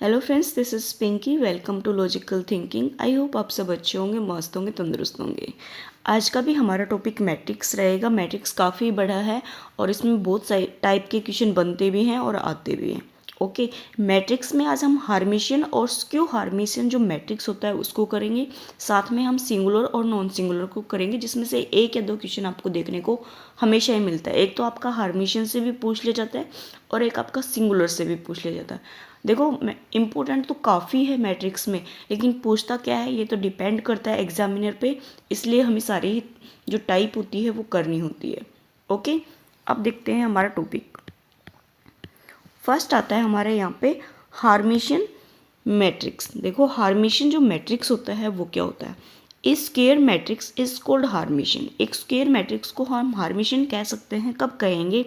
Hello friends, this is Pinky. Welcome to logical thinking. I hope आप सब अच्छे होंगे, मस्त होंगे, तंदुरुस्त होंगे। आज का भी हमारा टॉपिक मैट्रिक्स रहेगा। मैट्रिक्स काफ़ी बड़ा है और इसमें बहुत सारे टाइप के क्वेश्चन बनते भी हैं और आते भी हैं। ओके, मैट्रिक्स में आज हम हार्मिशियन और स्क्यू हार्मिशियन जो मैट्रिक्स होता है उसको करेंगे। साथ में हम सिंगुलर और नॉन सिंगुलर को करेंगे, जिसमें से एक या दो क्वेश्चन आपको देखने को हमेशा ही मिलता है। एक तो आपका हार्मिशियन से भी पूछ लिया जाता है और एक आपका सिंगुलर से भी पूछ लिया जाता है। देखो, इम्पोर्टेंट तो काफ़ी है मैट्रिक्स में, लेकिन पूछता क्या है ये तो डिपेंड करता है एग्जामिनर पे। इसलिए हमें सारी जो टाइप होती है वो करनी होती है। ओके, अब देखते हैं हमारा टॉपिक। फर्स्ट आता है हमारे यहाँ पे हार्मिशियन मैट्रिक्स। देखो, हार्मिशियन जो मैट्रिक्स होता है वो क्या होता है। A square matrix is called हार्मिशियन। एक स्क्वायर मैट्रिक्स को हम हार्मिशियन कह सकते हैं। कब कहेंगे?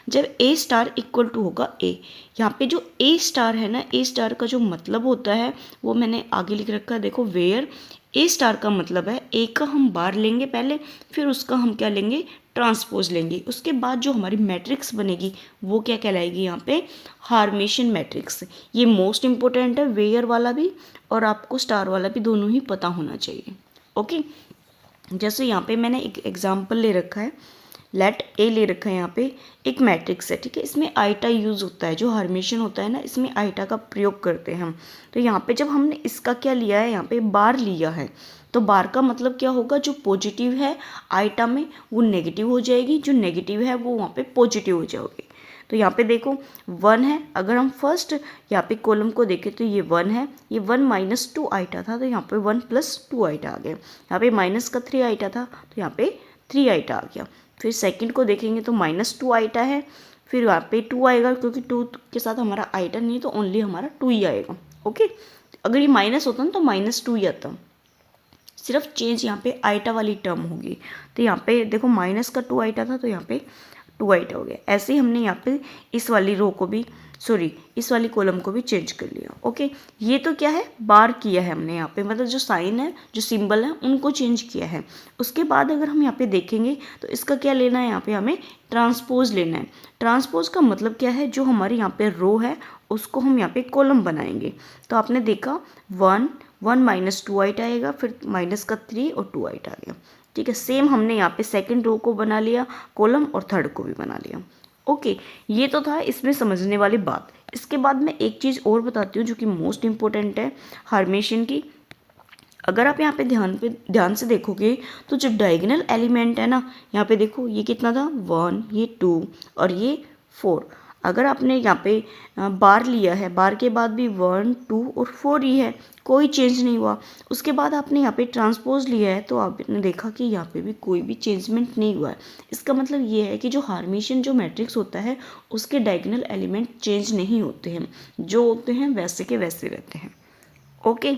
जब ए स्टार इक्वल टू होगा ए। यहाँ पे जो ए स्टार है ना, ए स्टार का जो मतलब होता है वो मैंने आगे लिख रखा है। देखो, वेयर ए स्टार का मतलब है ए का हम बार लेंगे पहले, फिर उसका हम क्या लेंगे, ट्रांसपोज लेंगे। उसके बाद जो हमारी मैट्रिक्स बनेगी वो क्या कहलाएगी यहाँ पे, हार्मिशियन मैट्रिक्स। ये मोस्ट इंपॉर्टेंट है, वेयर वाला भी और आपको स्टार वाला भी दोनों ही पता होना चाहिए। ओके, जैसे यहाँ पे मैंने एक एग्जांपल ले रखा है, लेट ए ले रखा है। यहाँ पे एक मैट्रिक्स है, ठीक है। इसमें आइटा यूज़ होता है, जो हार्मिशियन होता है ना, इसमें आइटा का प्रयोग करते हैं हम। तो यहाँ पे जब हमने इसका क्या लिया है, यहाँ पे बार लिया है, तो बार का मतलब क्या होगा, जो पॉजिटिव है आइटा में वो नेगेटिव हो जाएगी, जो नेगेटिव है वो वहाँ पे पॉजिटिव हो जाएगी। तो यहाँ पे देखो 1 है। अगर हम फर्स्ट यहाँ पे कॉलम को देखें तो ये 1 है, ये 1 माइनस 2 आइटा था, तो यहाँ पे 1 प्लस 2 आइटा आ गया। यहाँ पे माइनस का 3 आइटा था, तो यहाँ पे 3 आइटा आ गया। फिर सेकंड को देखेंगे तो माइनस 2 आइटा है, फिर यहाँ पे 2 आएगा, क्योंकि 2 के साथ हमारा आइटा नहीं तो ओनली हमारा 2 ही आएगा। ओके, अगर ये माइनस होता ना तो माइनस 2 ही आता, सिर्फ चेंज यहाँ पे आइटा वाली टर्म होगी। तो यहाँ पे देखो माइनस का 2 आइटा था, तो यहाँ पे 2 आइटा हो गया। ऐसे ही हमने यहाँ पे इस वाली रो को भी, सॉरी, इस वाली कॉलम को भी चेंज कर लिया। ओके, ये तो क्या है, बार किया है हमने यहाँ पे, मतलब जो साइन है, जो सिंबल है, उनको चेंज किया है। उसके बाद अगर हम यहाँ पे देखेंगे तो इसका क्या लेना है, यहाँ पे हमें ट्रांसपोज लेना है। ट्रांसपोज का मतलब क्या है, जो हमारी यहाँ पे रो है उसको हम यहाँ पे कॉलम बनाएंगे। तो आपने देखा 1 माइनस 2 आइट आएगा, फिर माइनस का 3 और 2 आइट आ गया। ठीक है, सेम हमने यहाँ पे सेकंड रो को बना लिया कॉलम और थर्ड को भी बना लिया। ओके, ये तो था इसमें समझने वाली बात। इसके बाद मैं एक चीज़ और बताती हूँ जो कि मोस्ट इंपॉर्टेंट है हार्मेशियन की। अगर आप यहाँ पे ध्यान से देखोगे तो जो डायगोनल एलिमेंट है ना, यहाँ पे देखो ये कितना था 1, ये 2 और ये 4। अगर आपने यहाँ पे बार लिया है, बार के बाद भी 1, 2 और 4 ही है, कोई चेंज नहीं हुआ। उसके बाद आपने यहाँ पे ट्रांसपोज लिया है तो आपने देखा कि यहाँ पे भी कोई भी चेंजमेंट नहीं हुआ है। इसका मतलब ये है कि जो हार्मिशियन जो मैट्रिक्स होता है उसके डायगोनल एलिमेंट चेंज नहीं होते हैं, जो होते हैं वैसे के वैसे रहते हैं। ओके,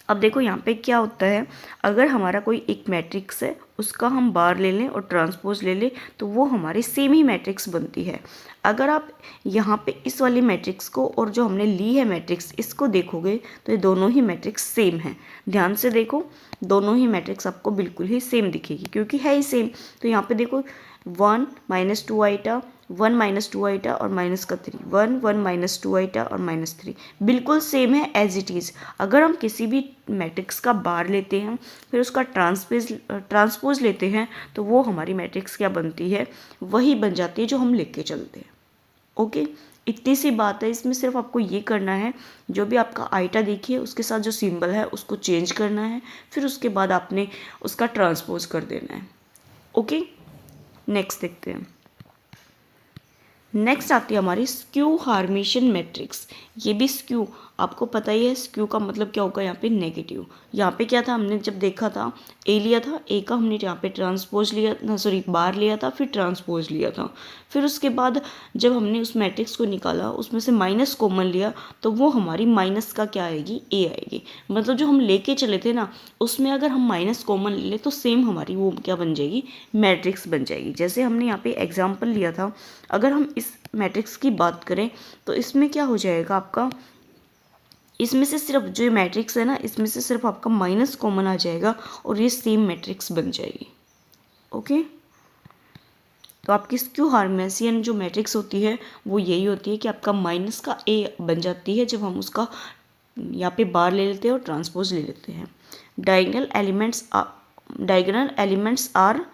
अब देखो यहाँ पे क्या होता है, अगर हमारा कोई एक मैट्रिक्स है उसका हम बार ले लें और ट्रांसपोज ले लें तो वो हमारी सेम ही मैट्रिक्स बनती है। अगर आप यहाँ पे इस वाली मैट्रिक्स को और जो हमने ली है मैट्रिक्स इसको देखोगे तो ये दोनों ही मैट्रिक्स सेम है। ध्यान से देखो, दोनों ही मैट्रिक्स आपको बिल्कुल ही सेम दिखेगी क्योंकि है ही सेम। तो यहाँ पे देखो 1 माइनस 2 आइटा, 1 माइनस 2 आइटा और माइनस का 3, 1 1 माइनस 2 आइटा और माइनस 3, बिल्कुल सेम है एज इट इज़। अगर हम किसी भी मैट्रिक्स का बार लेते हैं फिर उसका ट्रांसपोज लेते हैं तो वो हमारी मैट्रिक्स क्या बनती है, वही बन जाती है जो हम लिख के चलते हैं। ओके, इतनी सी बात है इसमें। सिर्फ आपको ये करना है, जो भी आपका आइटा देखिए उसके साथ जो सिंबल है उसको चेंज करना है, फिर उसके बाद आपने उसका ट्रांसपोज कर देना है। ओके, नेक्स्ट देखते हैं। नेक्स्ट आती है हमारी स्क्यू हार्मिशियन मैट्रिक्स। ये भी स्क्यू, आपको पता ही है स्क्यू का मतलब क्या होगा, यहाँ पे नेगेटिव। यहाँ पे क्या था, हमने जब देखा था ए लिया था, ए का हमने यहाँ पे ट्रांसपोज लिया ना, सॉरी बार लिया था, फिर ट्रांसपोज लिया था। फिर उसके बाद जब हमने उस मैट्रिक्स को निकाला उसमें से माइनस कॉमन लिया तो वो हमारी माइनस का क्या आएगी, ए आएगी। मतलब जो हम लेके चले थे ना उसमें अगर हम माइनस कॉमन ले लें तो सेम हमारी वो क्या बन जाएगी, मैट्रिक्स बन जाएगी। जैसे हमने यहाँ पे एग्जाम्पल लिया था, अगर हम इस मैट्रिक्स की बात करें तो इसमें क्या हो जाएगा आपका, इसमें से सिर्फ जो मैट्रिक्स है ना इसमें से सिर्फ आपका माइनस कॉमन आ जाएगा और ये सेम मैट्रिक्स बन जाएगी। ओके, तो आपकी स्क्यू हार्मेशियन जो मैट्रिक्स होती है वो यही होती है कि आपका माइनस का ए बन जाती है जब हम उसका यहाँ पे बार ले लेते हैं और ट्रांसपोज ले लेते हैं। डायगोनल एलिमेंट्स आर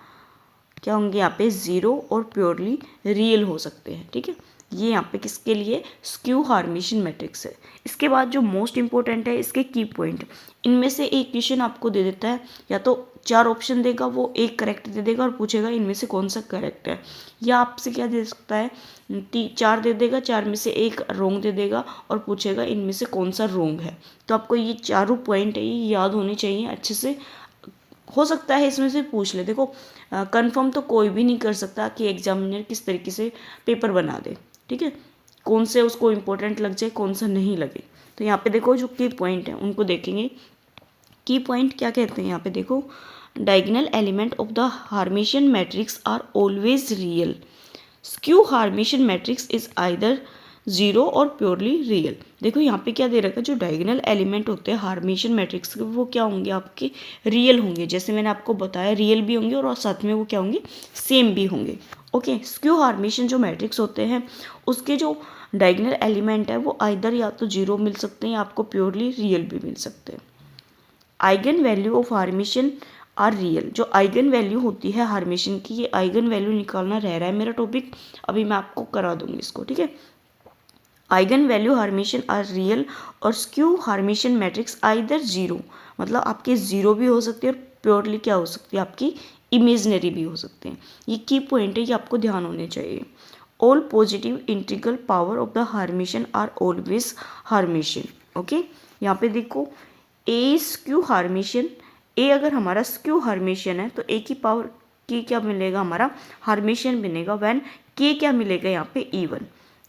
क्या होंगे यहाँ पे ज़ीरो और प्योरली रियल हो सकते हैं। ठीक है, ये यहाँ पे किसके लिए स्क्यू हार्मेशियन मैट्रिक्स है। इसके बाद जो मोस्ट इंपॉर्टेंट है इसके की पॉइंट, इनमें से एक क्वेश्चन आपको दे देता है, या तो 4 ऑप्शन देगा वो एक करेक्ट दे देगा और पूछेगा इनमें से कौन सा करेक्ट है, या आपसे क्या दे सकता है 4 दे देगा, 4 में से एक रोंग दे देगा और पूछेगा इनमें से कौन सा रोंग है। तो आपको ये चारों पॉइंट है ये याद होने चाहिए अच्छे से। हो सकता है इसमें से पूछ ले, देखो कंफर्म तो कोई भी नहीं कर सकता कि एग्जामिनर किस तरीके से पेपर बना दे। ठीक है, कौन से उसको इम्पोर्टेंट लग जाए कौन सा नहीं लगे। तो यहाँ पे देखो जो की पॉइंट है उनको देखेंगे। की पॉइंट क्या कहते हैं यहाँ पे देखो, diagonal element of the Hermitian matrix are always real, skew Hermitian matrix is either zero और प्योरली रियल। देखो यहाँ पे क्या दे रखा है, जो डायगोनल एलिमेंट होते हैं हार्मेशियन मैट्रिक्स के वो क्या होंगे आपके रियल होंगे, जैसे मैंने आपको बताया रियल भी होंगे और साथ में वो क्या होंगे सेम भी होंगे। ओके, स्क्यू हार्मेशियन जो मैट्रिक्स होते हैं उसके जो डायगोनल एलिमेंट है वो आइदर या तो जीरो मिल सकते हैं या आपको प्योरली रियल भी मिल सकते हैं। Eigenvalue of Hermitian are real, जो आइगन वैल्यू होती है हार्मेशियन की, ये आइगन वैल्यू निकालना रह रहा है मेरा टॉपिक, अभी मैं आपको करा दूंगी इसको। ठीक है, आइगन वैल्यू हार्मेशियन आर रियल और skew Hermitian matrix either zero, मतलब आपके जीरो भी हो सकते हैं और प्योरली क्या हो सकती है आपकी इमेजनरी भी हो सकते हैं। ये की पॉइंट है, ये आपको ध्यान होने चाहिए। All positive integral power of the Hermitian are always Hermitian. Okay, यहाँ पे देखो ए स्क्यू हार्मेशियन, ए अगर हमारा स्क्यू हार्मेशियन है तो ए की पावर के क्या मिलेगा हमारा हार्मेशियन मिलेगा, व्हेन के क्या मिलेगा यहाँ पे इवन।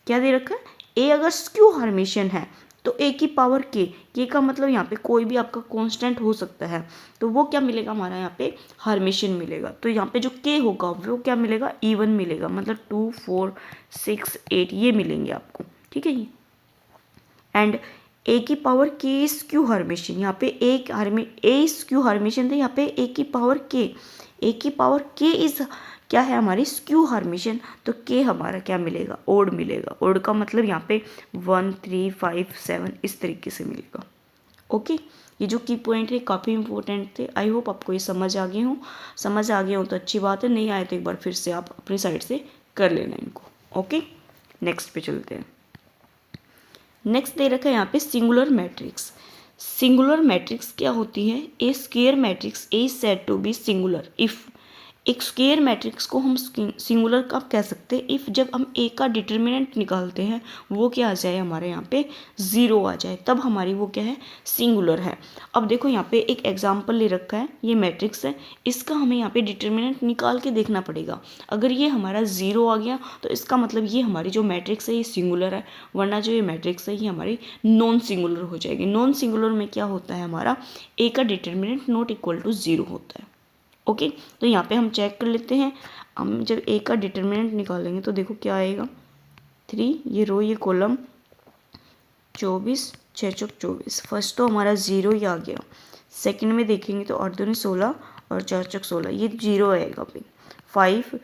क्या दे रखा है, ए अगर स्क्यू हार्मेशियन है तो ए की पावर के का मतलब यहाँ पे कोई भी आपका कांस्टेंट हो सकता है, तो वो क्या मिलेगा हमारा यहाँ पे हार्मेशियन मिलेगा। तो यहाँ पे जो के होगा वो क्या मिलेगा इवन मिलेगा, मतलब 2 4 6 8 ये मिलेंगे आपको। ठीक है, एंड ए की पावर के स्क्यू हार्मेशियन, यहाँ पे ए स्क्यू हार्मेशियन थे, यहाँ पे ए की पावर के इज क्या है हमारी स्क्यू हार्मेशियन, तो के हमारा क्या मिलेगा ओड मिलेगा। ओड का मतलब यहाँ पे 1 3 5 7 इस तरीके से मिलेगा। ओके, ये जो की पॉइंट है काफ़ी इंपॉर्टेंट थे। आई होप आपको ये समझ आ गए हो तो अच्छी बात है, नहीं आए तो एक बार फिर से आप अपनी साइड से कर लेना इनको। ओके, नेक्स्ट पे चलते हैं। नेक्स्ट दे रखा है यहाँ पे सिंगुलर मैट्रिक्स। सिंगुलर मैट्रिक्स क्या होती है, A square matrix A is said to be singular if, एक स्क्वायर मैट्रिक्स को हम सिंगुलर कब कह सकते हैं, इफ़ जब हम ए का डिटर्मिनेंट निकालते हैं वो क्या आ जाए हमारे यहाँ पे ज़ीरो आ जाए, तब हमारी वो क्या है सिंगुलर है। अब देखो यहाँ पे एक एग्जांपल ले रखा है, ये मैट्रिक्स है, इसका हमें यहाँ पे डिटर्मिनेंट निकाल के देखना पड़ेगा। अगर ये हमारा ज़ीरो आ गया तो इसका मतलब ये हमारी जो मैट्रिक्स है ये सिंगुलर है, वरना जो ये मैट्रिक्स है ये हमारी नॉन सिंगुलर हो जाएगी। नॉन सिंगुलर में क्या होता है हमारा ए का determinant not equal to zero होता है। ओके, तो यहाँ पे हम चेक कर लेते हैं। हम जब ए का डिटर्मिनेंट निकालेंगे तो देखो क्या आएगा 3, ये रो ये कॉलम 24 6 चौक 24, फर्स्ट तो हमारा ज़ीरो ही आ गया। सेकंड में देखेंगे तो 8 दूनी 16 और 4 चौक 16, ये जीरो आएगा भाई। 5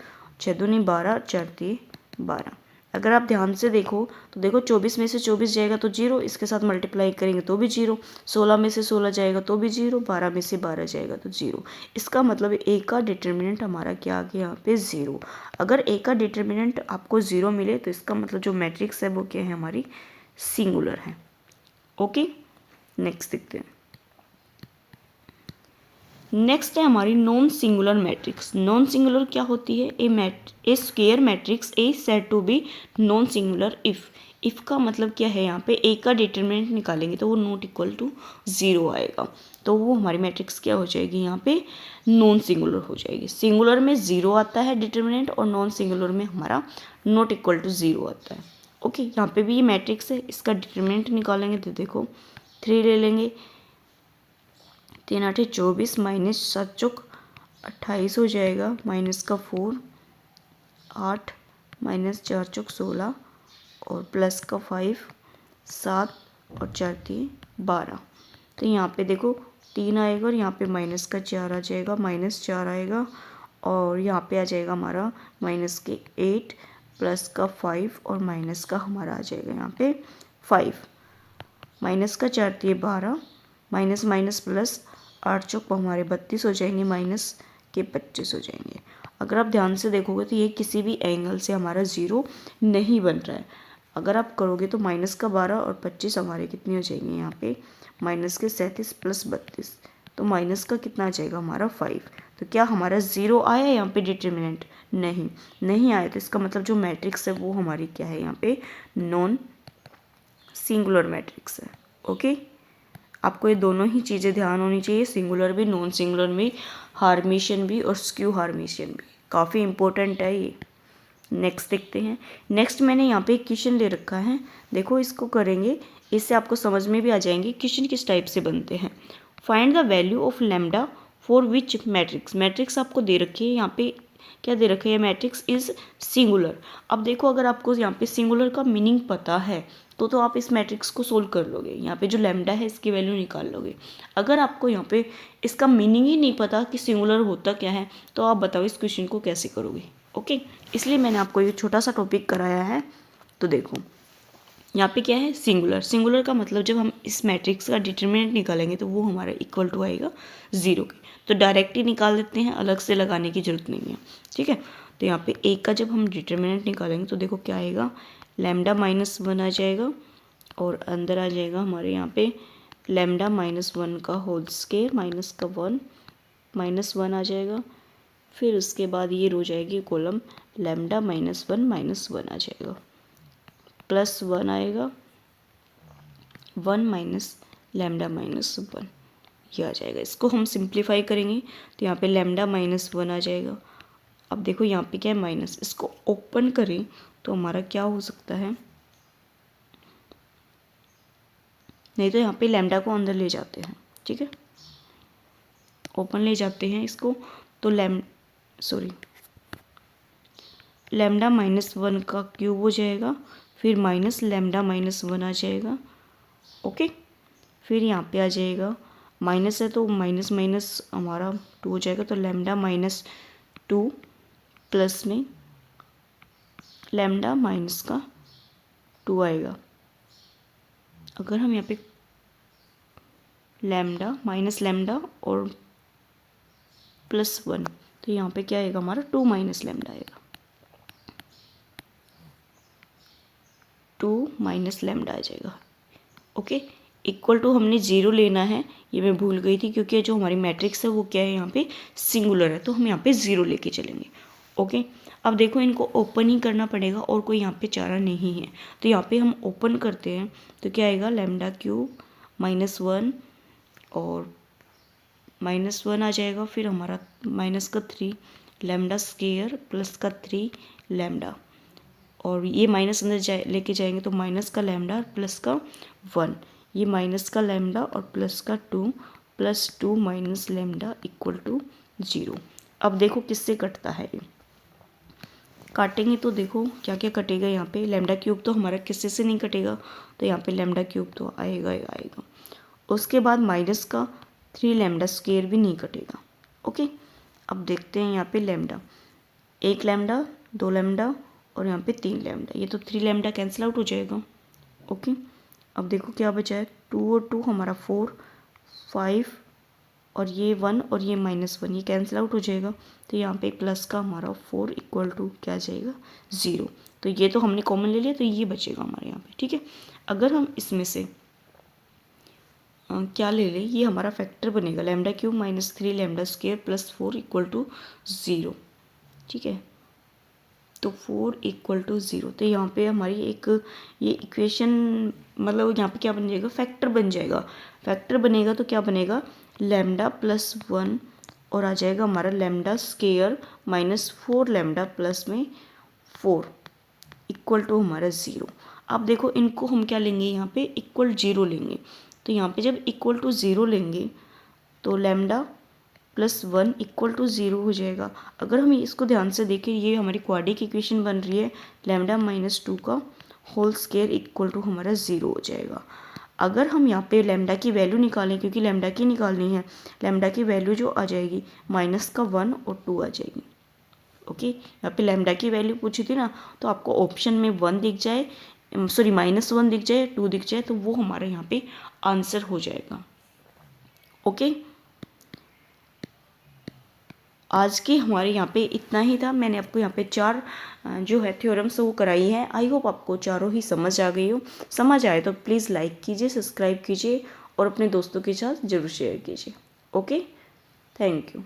6 दूनी 12 4 3 12। अगर आप ध्यान से देखो तो देखो 24 में से 24 जाएगा तो जीरो, इसके साथ मल्टीप्लाई करेंगे तो भी जीरो, 16 में से 16 जाएगा तो भी जीरो, 12 में से 12 जाएगा तो जीरो। इसका मतलब ए का डिटर्मिनेंट हमारा क्या आ गया यहाँ पे ज़ीरो। अगर ए का डिटर्मिनेंट आपको ज़ीरो मिले तो इसका मतलब जो मैट्रिक्स है वो क्या है हमारी सिंगुलर है। ओके, नेक्स्ट देखते हैं। नेक्स्ट है हमारी non singular matrix. Non singular क्या होती है, A square matrix A said to be non singular if का मतलब क्या है, यहाँ पे ए का डिटर्मिनेंट निकालेंगे तो वो नॉट इक्वल टू ज़ीरो आएगा, तो वो हमारी मैट्रिक्स क्या हो जाएगी यहाँ पे नॉन सिंगुलर हो जाएगी। सिंगुलर में ज़ीरो आता है डिटर्मिनेंट और नॉन सिंगुलर में हमारा नॉट इक्वल टू ज़ीरो आता है। ओके, यहाँ पे भी ये मैट्रिक्स है, इसका डिटर्मिनेंट निकालेंगे तो देखो 3 ले लेंगे, 3 8 24 माइनस 7 चौक 28 हो जाएगा, माइनस का 4 8 माइनस 4 चौक 16 और प्लस का 5 7 और 4 3 12। तो यहाँ पे देखो 3 आएगा और यहाँ पे माइनस का 4 आ जाएगा, -4 आएगा और यहाँ पे आ जाएगा हमारा माइनस के 8 प्लस का 5 और माइनस का हमारा आ जाएगा यहाँ पे 5। माइनस का 4 दिए 12, माइनस माइनस प्लस 8 चौक हमारे 32 हो जाएंगे, माइनस के 25 हो जाएंगे। अगर आप ध्यान से देखोगे तो ये किसी भी एंगल से हमारा ज़ीरो नहीं बन रहा है। अगर आप करोगे तो माइनस का 12 और 25 हमारे कितने हो जाएंगे यहाँ पे, माइनस के 37 प्लस 32, तो माइनस का कितना आ जाएगा हमारा 5। तो क्या हमारा ज़ीरो आया यहाँ पे डिटर्मिनेंट? नहीं आया। तो इसका मतलब जो मैट्रिक्स है वो हमारी क्या है यहाँ पे, नॉन सिंगुलर मैट्रिक्स है। ओके, आपको ये दोनों ही चीज़ें ध्यान होनी चाहिए, सिंगुलर भी, नॉन सिंगुलर भी, हार्मिशियन भी और स्क्यू हार्मिशियन भी, काफ़ी इंपॉर्टेंट है ये। नेक्स्ट देखते हैं। नेक्स्ट मैंने यहाँ पे एक क्वेश्चन ले रखा है, देखो इसको करेंगे, इससे आपको समझ में भी आ जाएंगे क्वेश्चन किस टाइप से बनते हैं। Find the value of lambda for which matrix. Matrix आपको दे रखी है, यहाँ पे क्या दे रखा है, मैट्रिक्स इज सिंगुलर। अब देखो अगर आपको यहाँ पे सिंगुलर का मीनिंग पता है तो आप इस मैट्रिक्स को सोल्व कर लोगे, यहाँ पे जो लैम्डा है इसकी वैल्यू निकाल लोगे। अगर आपको यहाँ पे इसका मीनिंग ही नहीं पता कि सिंगुलर होता क्या है तो आप बताओ इस क्वेश्चन को कैसे करोगे। ओके, इसलिए मैंने आपको ये छोटा सा टॉपिक कराया है। तो देखो यहाँ पे क्या है, सिंगुलर। सिंगुलर का मतलब जब हम इस मैट्रिक्स का डिटर्मिनेंट निकालेंगे तो वो हमारा इक्वल टू आएगा 0 के। तो डायरेक्ट ही निकाल देते हैं, अलग से लगाने की जरूरत नहीं है। ठीक है, तो यहाँ पे एक का जब हम डिटर्मिनेंट निकालेंगे तो देखो क्या आएगा, लैम्डा -1 आ जाएगा और अंदर आ जाएगा हमारे यहाँ पे लैम्डा -1 का होल स्क्वायर माइनस का 1 -1 आ जाएगा। फिर उसके बाद ये रो जाएगी कॉलम, लैम्डा -1 आ जाएगा, +1 आएगा, 1 माइनस लैम्डा -1 ये आ जाएगा। इसको हम सिंप्लीफाई करेंगे तो यहाँ पे लैम्डा -1 आ जाएगा। अब देखो यहाँ पे क्या है माइनस, इसको ओपन करें तो हमारा क्या हो सकता है, नहीं तो यहाँ पे लैम्डा को अंदर ले जाते हैं। ठीक है, ओपन ले जाते हैं इसको तो लैम्डा -1 का क्यूब हो जाएगा, फिर माइनस लैम्डा -1 आ जाएगा। ओके, फिर यहाँ पे आ जाएगा माइनस है तो माइनस माइनस हमारा 2 हो जाएगा, तो लैम्डा -2 प्लस में लैम्डा माइनस का 2 आएगा। अगर हम यहाँ पे लैम्डा माइनस लैम्डा और +1 तो यहाँ पे क्या आएगा हमारा 2 माइनस लैम्डा आएगा, 2 माइनस लैम्डा आ जाएगा। ओके, इक्वल टू हमने 0 लेना है, ये मैं भूल गई थी क्योंकि जो हमारी मैट्रिक्स है वो क्या है यहाँ पे सिंगुलर है, तो हम यहाँ पे 0 लेके चलेंगे। ओके, अब देखो इनको ओपन ही करना पड़ेगा और कोई यहाँ पे चारा नहीं है, तो यहाँ पे हम ओपन करते हैं तो क्या आएगा, लैम्डा क्यूब -1 और -1 आ जाएगा, फिर हमारा माइनस का 3 लैम्डा स्क्वायर प्लस का 3 लैम्डा, और ये माइनस अंदर लेके जाएंगे तो माइनस का लैम्डा प्लस का 1, ये माइनस का लैम्डा और प्लस का 2 plus 2 minus lambda equal to 0। अब देखो किससे कटता है ये, काटेंगे तो देखो क्या क्या कटेगा। यहाँ पे लैम्डा क्यूब तो हमारा किससे से नहीं कटेगा, तो यहाँ पे लैम्डा क्यूब तो आएगा ही आएगा। उसके बाद माइनस का 3 लैम्डा स्क्वायर भी नहीं कटेगा। ओके, अब देखते हैं यहाँ पे लैम्डा, 1 लैम्डा 2 लैम्डा और यहाँ पे 3 लैम्डा, ये तो 3 लैम्डा कैंसिल आउट हो जाएगा। ओके, अब देखो क्या बचा है, 2 और 2 हमारा 4 5 और ये 1 और ये -1 ये कैंसिल आउट हो जाएगा, तो यहाँ पे प्लस का हमारा 4 इक्वल टू क्या आ जाएगा 0। तो ये तो हमने कॉमन ले लिया तो ये बचेगा हमारे यहाँ पे। ठीक है, अगर हम इसमें से क्या ले लें, ये हमारा फैक्टर बनेगा lambda cube -3 lambda square plus 4 equal to 0। ठीक है, तो 4 इक्वल टू 0, तो यहाँ पे हमारी एक ये इक्वेशन मतलब यहाँ पे क्या बन जाएगा, फैक्टर बन जाएगा। फैक्टर बनेगा तो क्या बनेगा, लैम्डा +1 और आ जाएगा हमारा लैम्डा स्क्वायर -4 लैम्डा प्लस में 4 इक्वल टू हमारा 0। अब देखो इनको हम क्या लेंगे, यहाँ पे इक्वल 0 लेंगे, तो यहाँ पे जब इक्वल टू 0 लेंगे तो लैम्डा +1 इक्वल टू 0 हो जाएगा। अगर हम इसको ध्यान से देखें, ये हमारी क्वाड्रिक इक्वेशन बन रही है, लैम्डा -2 का होल स्क्वायर इक्वल टू हमारा 0 हो जाएगा। अगर हम यहाँ पे लैम्डा की वैल्यू निकालें, क्योंकि लैम्डा की निकालनी है, लैम्डा की वैल्यू जो आ जाएगी -1 और 2 आ जाएगी। ओके, यहाँ पे लैम्डा की वैल्यू पूछी थी ना, तो आपको ऑप्शन में 1 दिख जाए, सॉरी -1 दिख जाए, 2 दिख जाए, तो वो हमारा यहाँ पे आंसर हो जाएगा। ओके, आज के हमारे यहाँ पे इतना ही था। मैंने आपको यहाँ पे 4 जो है थ्योरम्स वो कराई है। आई होप आपको चारों ही समझ आ गई हो। समझ आए तो प्लीज़ लाइक कीजिए, सब्सक्राइब कीजिए और अपने दोस्तों के साथ ज़रूर शेयर कीजिए। Okay, thank you.